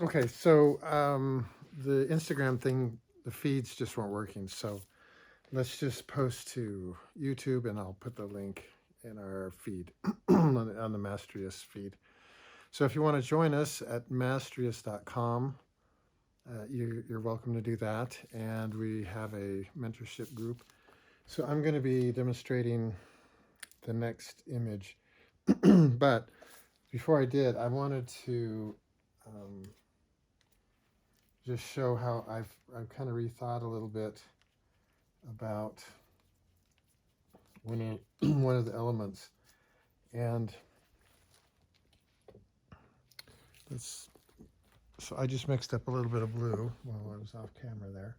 Okay, so the Instagram thing, the feeds just weren't working. So let's just post to YouTube, and I'll put the link in our feed on the Mastrius feed. So if you want to join us at mastrius.com, you're welcome to do that. And we have a mentorship group. So I'm going to be demonstrating the next image. But before I did, I wanted to um, just show how I've kind of rethought a little bit about one of the elements. And let's so I just mixed up a little bit of blue while I was off camera there.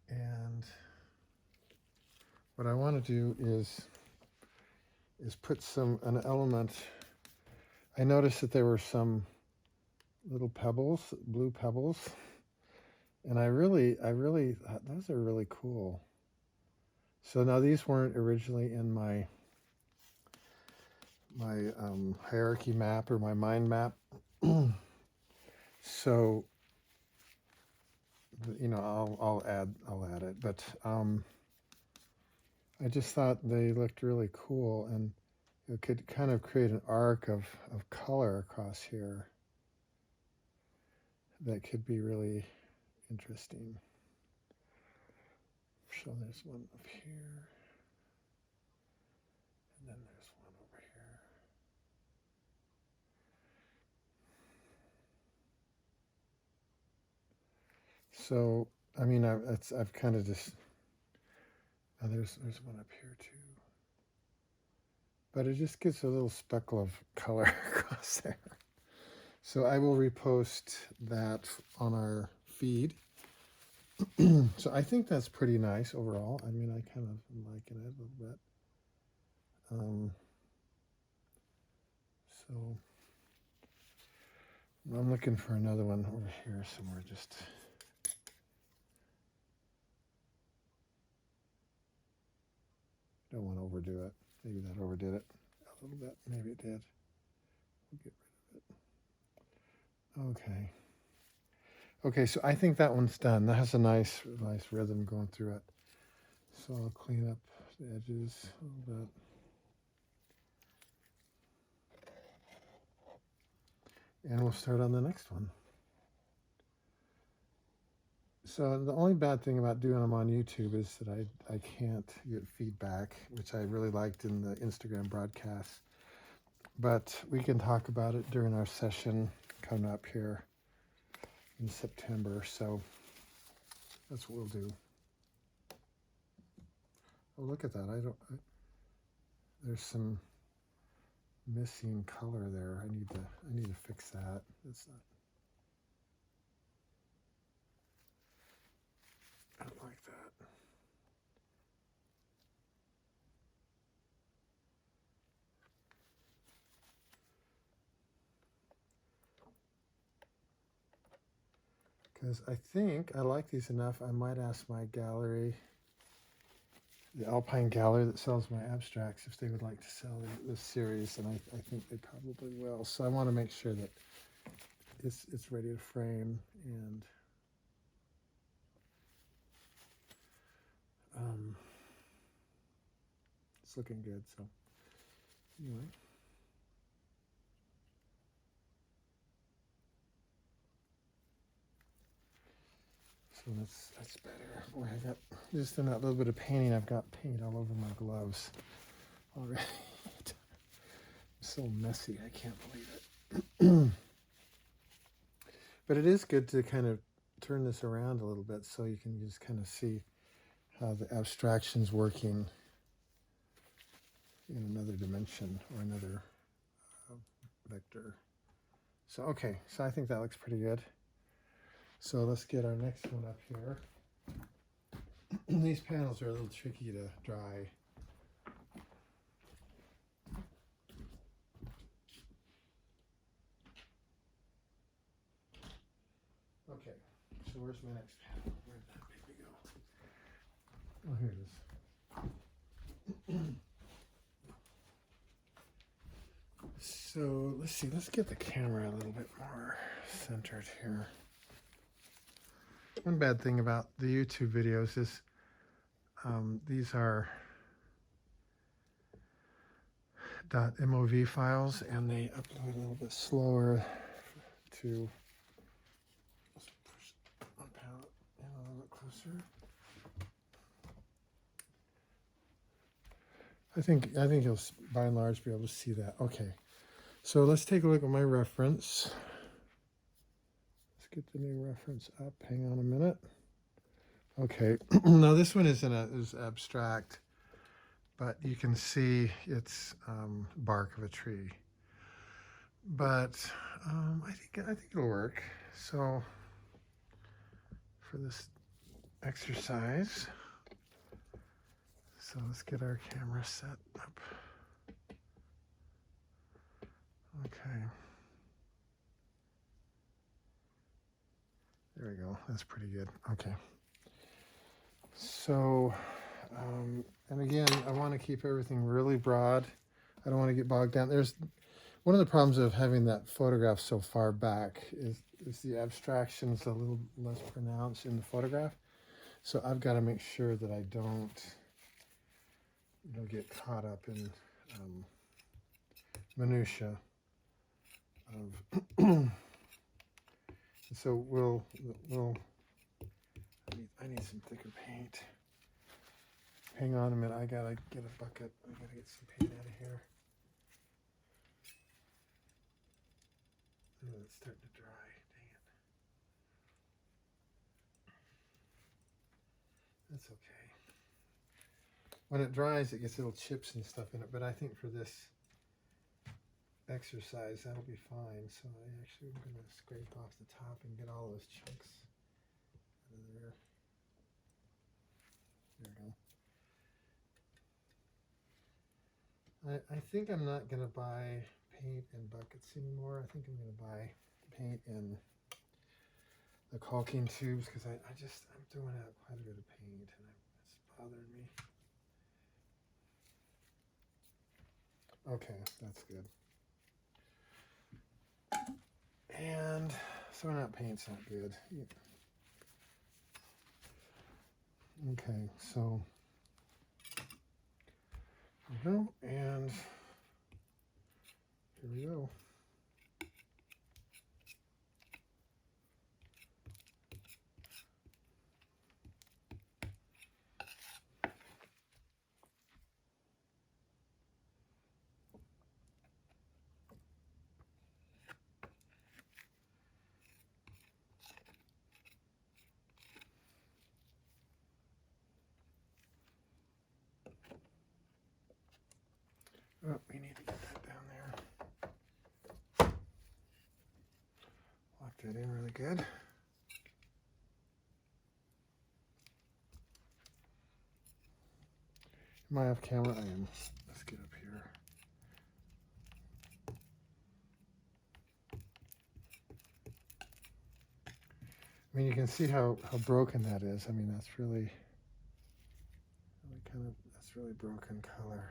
And what I want to do is put an element. I noticed that there were some little pebbles, blue pebbles, and I really thought those are really cool. So now these weren't originally in my hierarchy map or my mind map. So I'll add it, but I just thought they looked really cool, and it could kind of create an arc of color across here that could be really interesting. So there's one up here, and then there's one over here. So I mean, I've kind of just there's one up here too, but it just gives a little speckle of color across there. So I will repost that on our feed. So I think that's pretty nice overall. I mean, I kind of am liking it a little bit. So I'm looking for another one over here somewhere. Just don't want to overdo it. Maybe that overdid it a little bit. Maybe it did. We'll get rid of it. Okay. Okay, so I think that one's done. That has a nice rhythm going through it. So I'll clean up the edges a little bit. And we'll start on the next one. So the only bad thing about doing them on YouTube is that I can't get feedback, which I really liked in the Instagram broadcast. But we can talk about it during our session coming up here in September. So that's what we'll do. Oh, look at that. There's some missing color there. I need to fix that. It's not. I don't like that. Because I think I like these enough, I might ask my gallery, the Alpine Gallery that sells my abstracts, if they would like to sell this series, and I think they probably will. So I want to make sure that it's ready to frame, and it's looking good. So anyway. So that's better. Boy, I got just in that little bit of painting, I've got paint all over my gloves already. So messy, I can't believe it. But it is good to kind of turn this around a little bit so you can just kind of see how the abstraction's working in another dimension or another vector. So okay, so I think that looks pretty good. So let's get our next one up here. These panels are a little tricky to dry. Okay, so where's my next panel? Where'd that baby go? Oh, here it is. So let's see, let's get the camera a little bit more centered here. One bad thing about the YouTube videos is these are .mov files and they upload a little bit slower to, let's push my palette in a little bit closer. I think you'll by and large be able to see that. Okay, so let's take a look at my reference. Let's get the new reference up. Hang on a minute. Okay, now this one is abstract, but you can see it's bark of a tree. But I think it'll work. So for this exercise, so let's get our camera set up. Okay. There we go. That's pretty good. Okay. So, and again, I want to keep everything really broad. I don't want to get bogged down. There's one of the problems of having that photograph so far back is the abstractions a little less pronounced in the photograph. So I've got to make sure that I don't get caught up in minutia of. So I need some thicker paint. Hang on a minute, I gotta get a bucket. I gotta get some paint out of here. Oh, it's starting to dry, dang it. That's okay. When it dries, it gets little chips and stuff in it, but I think for this exercise, that'll be fine. So I actually am gonna scrape off the top and get all those chunks out of there. There we go. I think I'm not going to buy paint in buckets anymore. I think I'm going to buy paint in the caulking tubes because I'm throwing out quite a bit of paint and it's bothering me. Okay, that's good. And throwing out paint's not good. Okay, so there we go, and here we go. Oh, we need to get that down there. Lock that in really good. Am I off camera? I am. Let's get up here. I mean, you can see how broken that is. I mean, that's really broken color.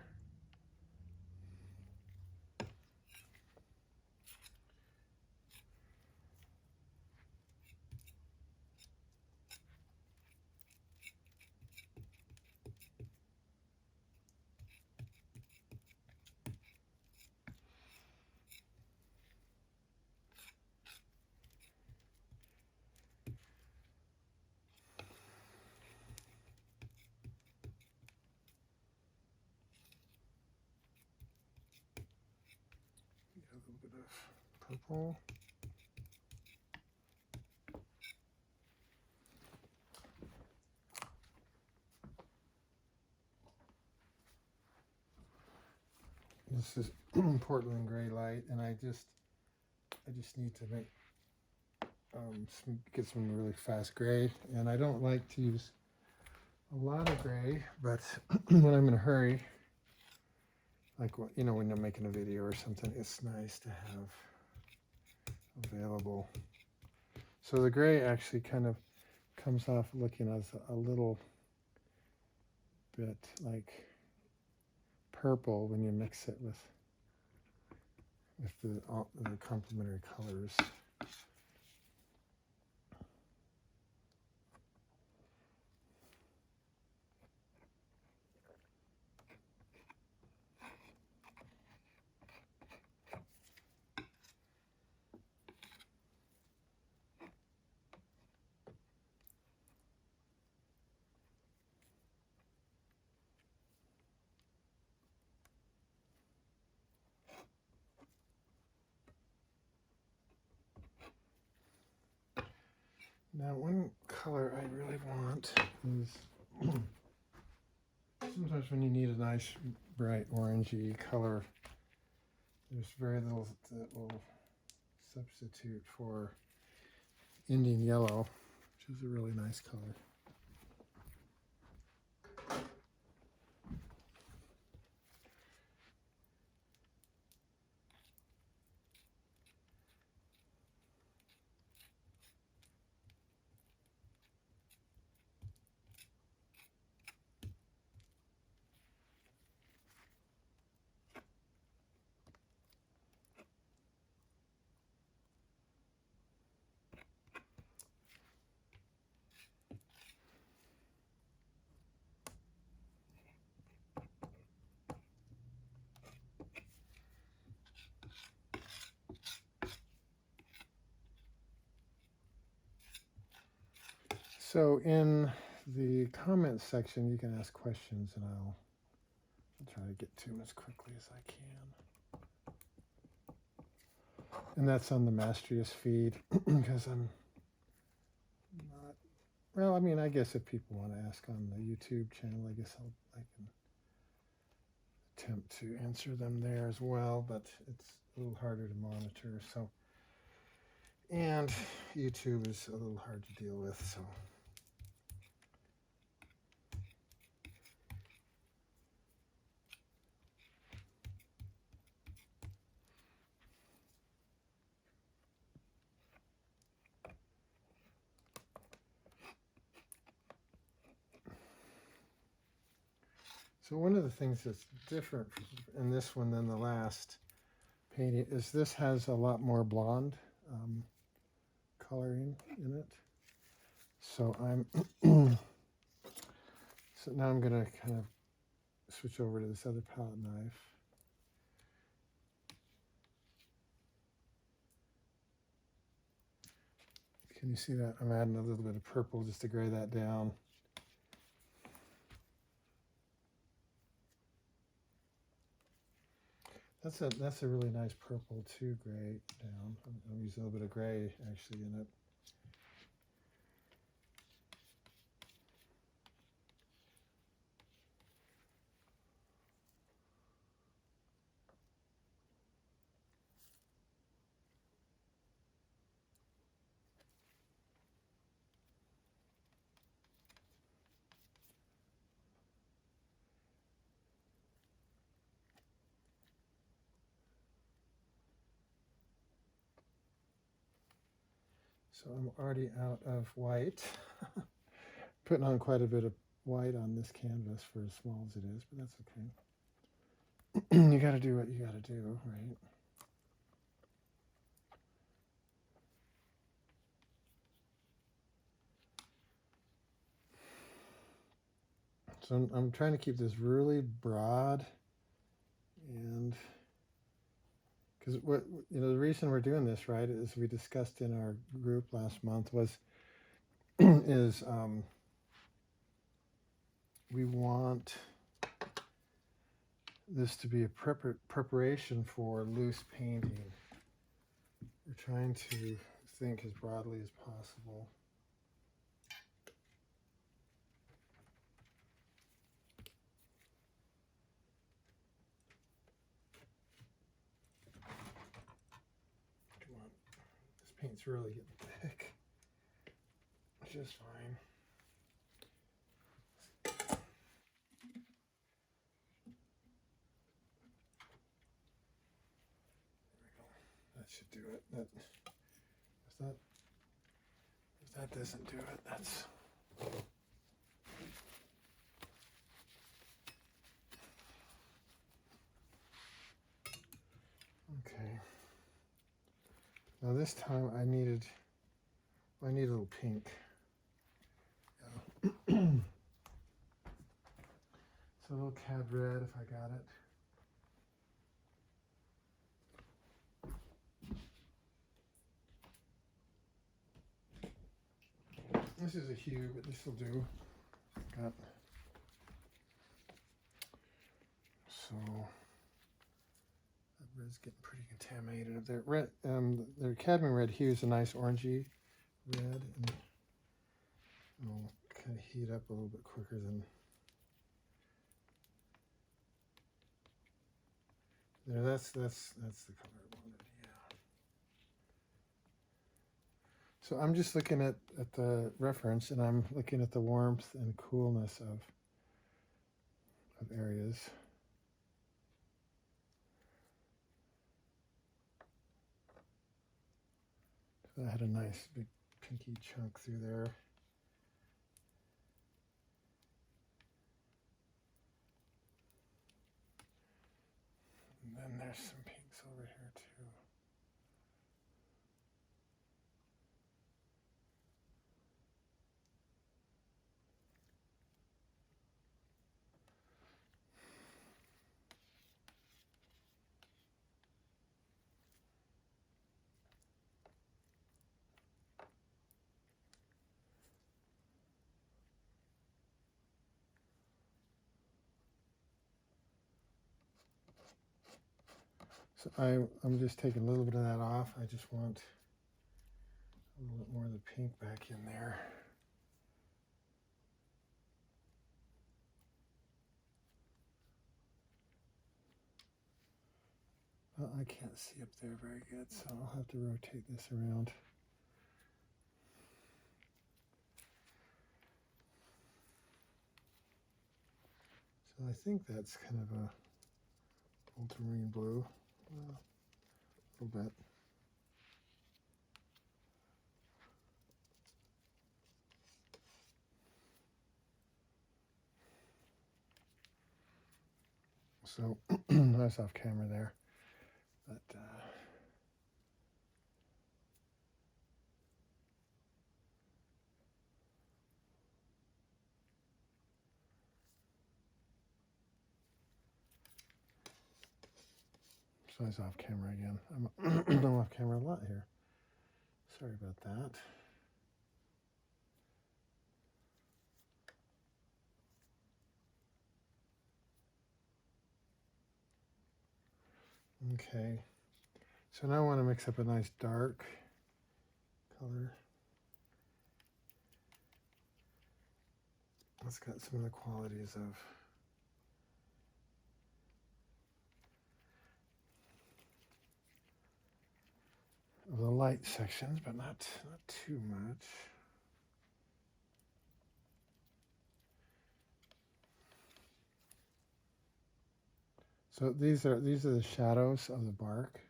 A little bit of purple. This is Portland gray light, and I just need to make get some really fast gray, and I don't like to use a lot of gray, but when I'm in a hurry, like when I'm making a video or something, it's nice to have available. So the gray actually kind of comes off looking as a little bit like purple when you mix it with with the complementary colors. Now, one color I really want is sometimes when you need a nice bright orangey color, there's very little that will substitute for Indian yellow, which is a really nice color. So in the comments section, you can ask questions, and I'll try to get to them as quickly as I can. And that's on the Mastrius feed, because I'm not, well, I mean, I guess if people want to ask on the YouTube channel, I guess I can attempt to answer them there as well, but it's a little harder to monitor, so. And YouTube is a little hard to deal with, so. So one of the things that's different in this one than the last painting is this has a lot more blonde coloring in it. So so now I'm going to kind of switch over to this other palette knife. Can you see that? I'm adding a little bit of purple just to gray that down. That's a really nice purple too, gray down. I'm using a little bit of gray actually in it. So I'm already out of white. Putting on quite a bit of white on this canvas for as small as it is, but that's okay. You got to do what you got to do, right? So I'm trying to keep this really broad, and because the reason we're doing this, right, as we discussed in our group last month, was we want this to be a preparation for loose painting. We're trying to think as broadly as possible. Come on, this paint's really getting thick, which is fine. That should do it. If that doesn't do it, that's Okay. Now this time I need a little pink. Yeah. So a little cad red if I got it. This is a hue, but this will do. Got so that red's getting pretty contaminated up there. Red, the cadmium red hue is a nice orangey red, and it'll kind of heat up a little bit quicker than there. That's the color I wanted. Yeah. So I'm just looking at the reference, and I'm looking at the warmth and coolness of areas. So I had a nice big pinky chunk through there. And then there's some pinks over here too. So I'm just taking a little bit of that off. I just want a little bit more of the pink back in there. Well, I can't see up there very good, so I'll have to rotate this around. So I think that's kind of a ultramarine blue, a little bit. So that's off camera there, but so that's off camera again. I'm off camera a lot here. Sorry about that. Okay, so now I want to mix up a nice dark color. It's got some of the qualities of the light sections, but not too much. So these are the shadows of the bark.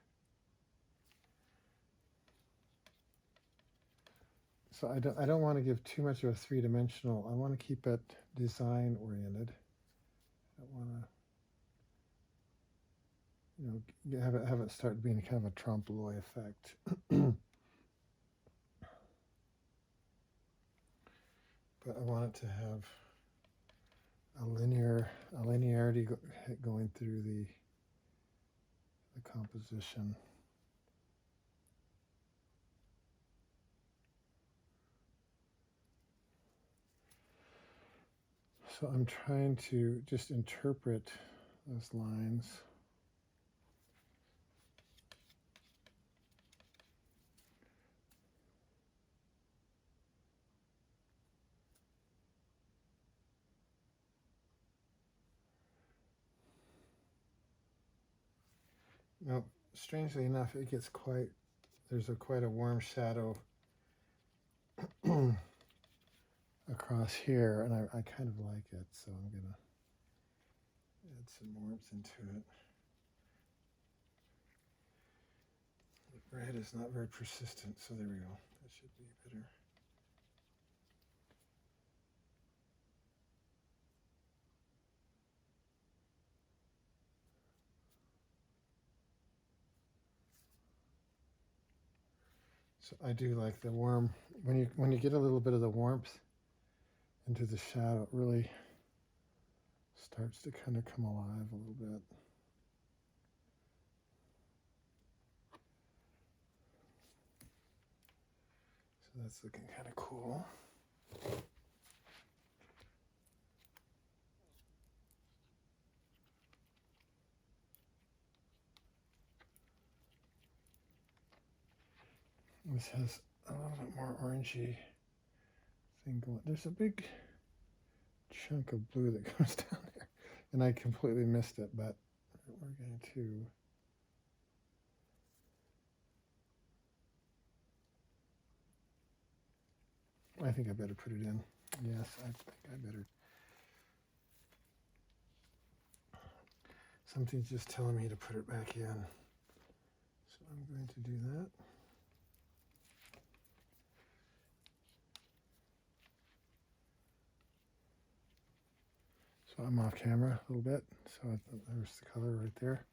So I don't want to give too much of a three-dimensional. I want to keep it design oriented. I don't want to, have it start being kind of a trompe l'oeil effect. But I want it to have a linearity going through the composition. So I'm trying to just interpret those lines. Now, strangely enough, it gets there's quite a warm shadow across here, and I kind of like it, so I'm going to add some warmth into it. The red is not very persistent, so there we go. That should be better. So I do like the warm, when you get a little bit of the warmth into the shadow, it really starts to kind of come alive a little bit. So that's looking kind of cool. This has a little bit more orangey thing going. There's a big chunk of blue that goes down there, and I completely missed it, but we're going to I think I better put it in. Yes, I think I better. Something's just telling me to put it back in. So I'm going to do that. So I'm off camera a little bit. So there's the color right there.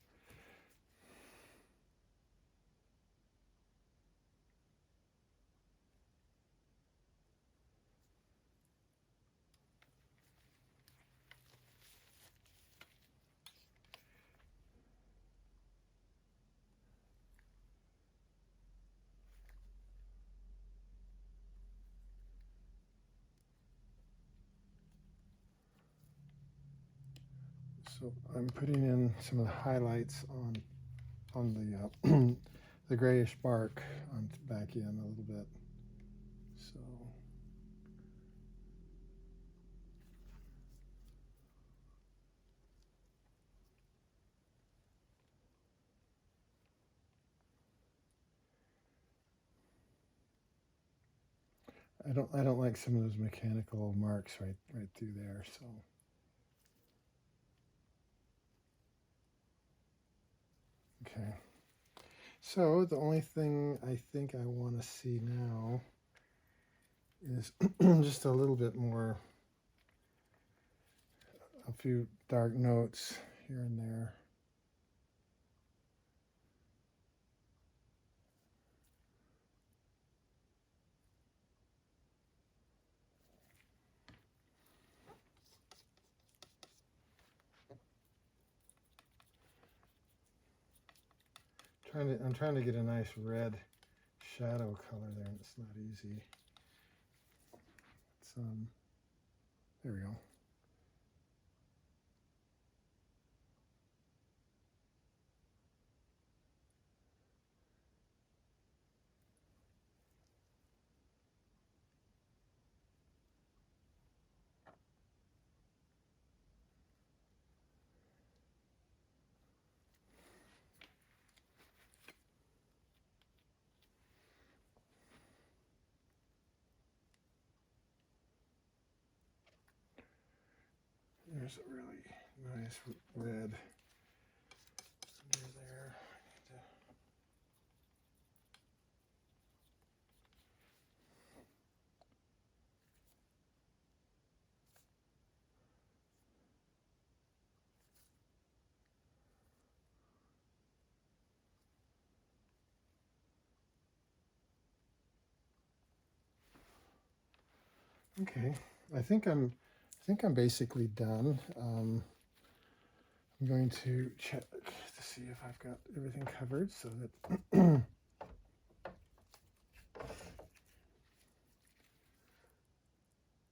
So I'm putting in some of the highlights on the the grayish bark on back in a little bit. So I don't like some of those mechanical marks right through there. So okay. So the only thing I think I want to see now is just a little bit more, a few dark notes here and there. I'm trying to get a nice red shadow color there, and it's not easy. It's there we go. There's a really nice red under there. Okay, I think I'm basically done. I'm going to check to see if I've got everything covered so that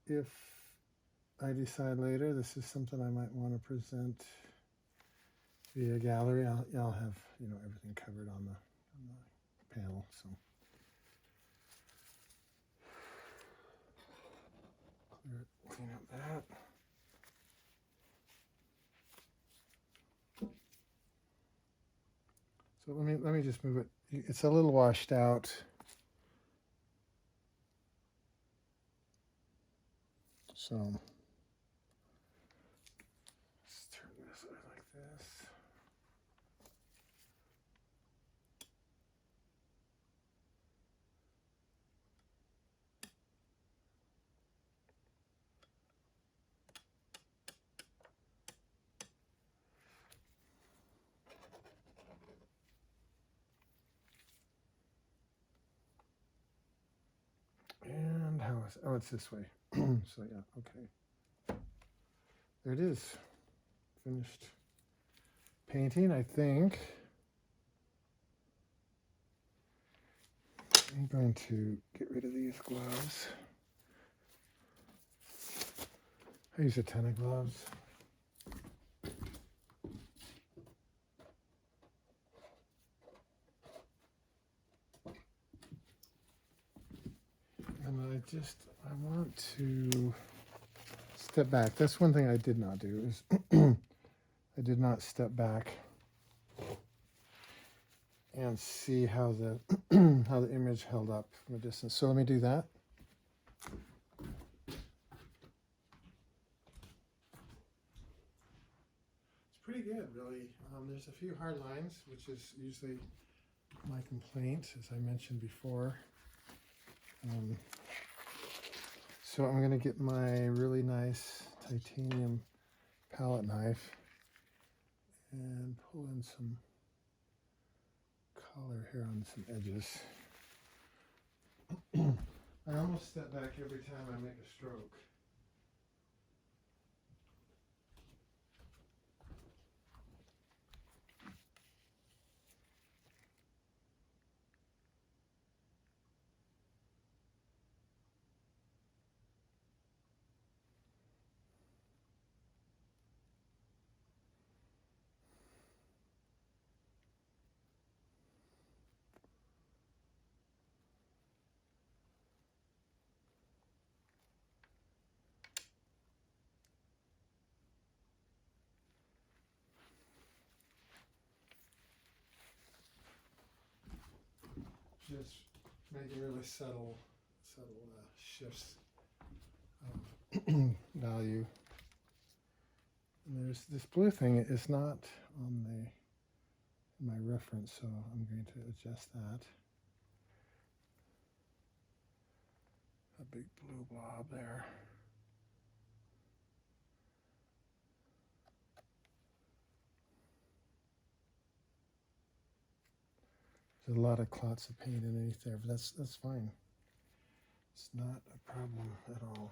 if I decide later this is something I might want to present via gallery, I'll have everything covered on the panel. So clean up that. So let me just move it. It's a little washed out. So let's turn this like this. was it? Oh, it's this way. So yeah, okay. There it is. Finished painting, I think. I'm going to get rid of these gloves. I use a ton of gloves. And I want to step back. That's one thing I did not do is I did not step back and see how the how the image held up from a distance. So let me do that. It's pretty good, really. There's a few hard lines, which is usually my complaint, as I mentioned before. So I'm going to get my really nice titanium palette knife and pull in some color here on some edges. I almost step back every time I make a stroke. Just making really subtle shifts of value. And there's this blue thing is not on my reference, so I'm going to adjust that. A big blue blob there. There's a lot of clots of paint underneath there, but that's fine. It's not a problem at all.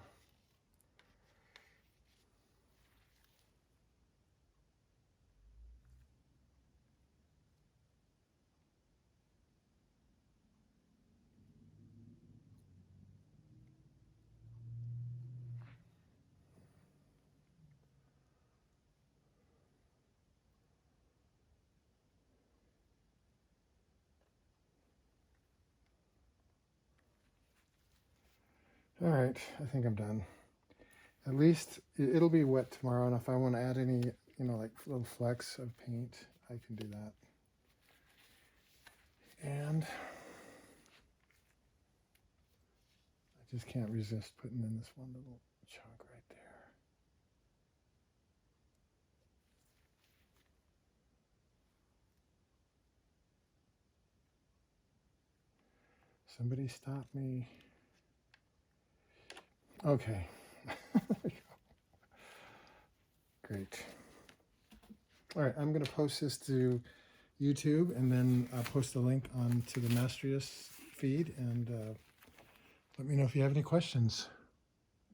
All right, I think I'm done. At least it'll be wet tomorrow, and if I want to add any, like little flecks of paint, I can do that. And I just can't resist putting in this one little chunk right there. Somebody stop me. Okay. Great. All right, I'm going to post this to YouTube, and then I'll post the link onto the Mastrius feed, and let me know if you have any questions.